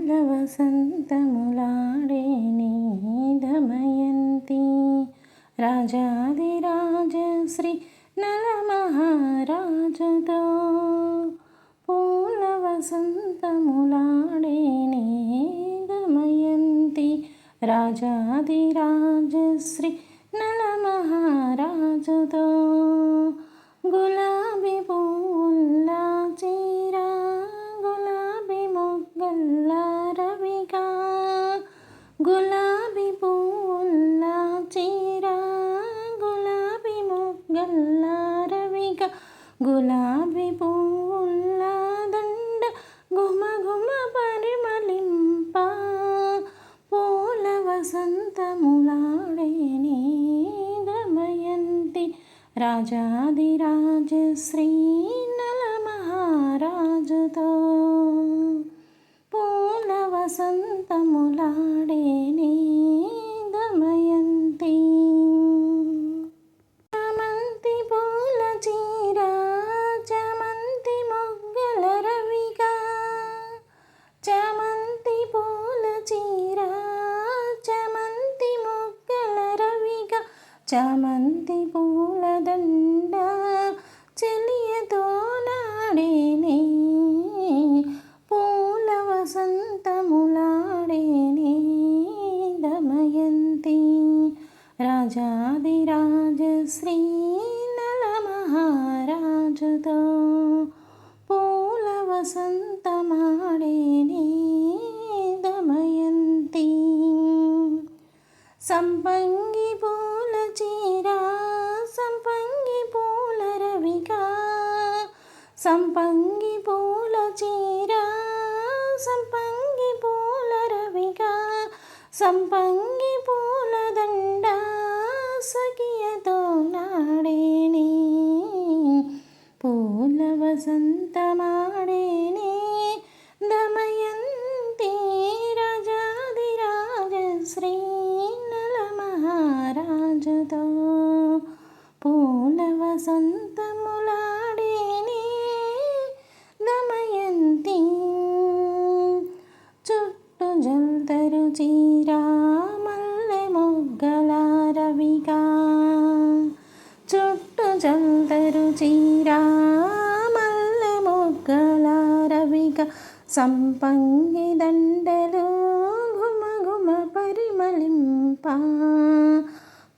పూల వసంతములాడేనే దమయంతి రాజాదిరాజశ్రీ నలమహారాజుతో పూల వసంతములాడేనే దమయంతి రాజాదిరాజశ్రీ నలమహారాజుతో గులాబీ పూల్లా చీరా గులాబీ మొగ్గల్లా రవిగా గులాబీ పూల్లా చీరా గులాబీ మొగ్గల్లా రవిగా గులాబీ పూల్లా దండ గుమ గుమ పరిమళింప పూల వసంతములాడేనే దమయంతి రాజాదిరాజశ్రీ నలమహారాజుతో పూల వసంతములాడేనే దమయంతి చామంతి పూల చీర చామంతి మొగ్గల రవిగా చామంతి పూల చీర చామంతి మొగ్గల రవిగా చామంతి పూల దండ చెలియతో నాడేనే పూల వసంతములాడేనే దమయంతి రాజాదిరాజశ్రీ నలమహారాజుతో పూల వసంతమాడేనే దమయంతి సంపంగి పూల చీర సంపంగి పూల రవిగా సంపంగి పూల చీర సంపంగి పూల రవిగా సంపంగి పూల దండ సఖియతో నాడేనే పూల వసంతమాడేనే దమయంతి రాజాదిరాజశ్రీ నలమహారాజుతో పూల వసంతములాడేనే దమయంతి చుట్టూ జల్తరు చీరా మల్లె మొగ్గల రవిగా చుట్టూ జల్తరు చీరా మల్లె మొగ్గల రవిగా సంపంగి దండలు గుమ గుమ పరిమళింప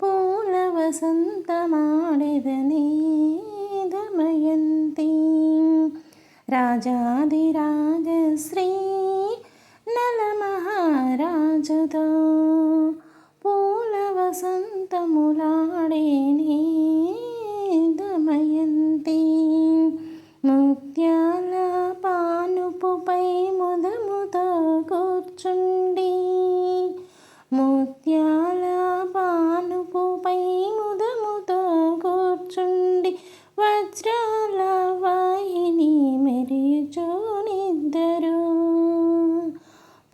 పూల వసంతమాడెదనే దమయంతి రాజాదిరాజశ్రీ నలమహారాజుతో పూల వసంతములాడేనే దమయంతి ముత్యాల పానుపుపై ముదముతో కూర్చుండి ముత్యాల పానుపుపై ముదముతో కూర్చుండి వజ్రాల వాహిని మెరిచోనిద్దరు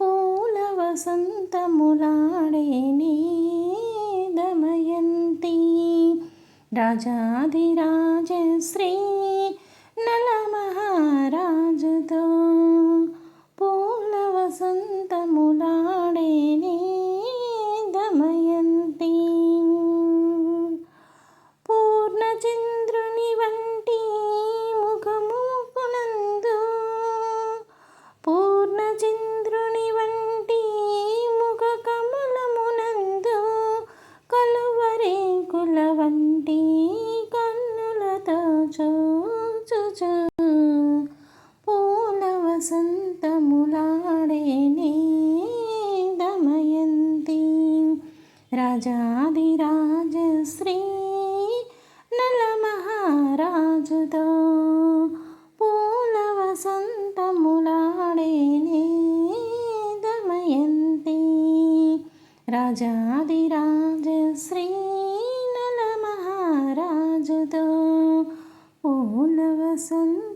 పూల వసంతములాడేనే దమయంతి రాజాదిరాజశ్రీ నలమహారాజుతో పూల వసంతములాడేనే దమయంతి పూర్ణచంద్రుని వంటి ముఖముకునందు పూర్ణచంద్రుని వంటి ముఖ కమలమునందు కలువరేకుల వంటి కన్నులతో చూచుచు పూల వసంతములాడేనే దమయంతి రాజాదిరాజశ్రీ నలమహారాజుతో పూల వసంతములాడేనే దమయంతి రాజాదిరాజశ్రీ నలమహారాజుతో పూల వసంత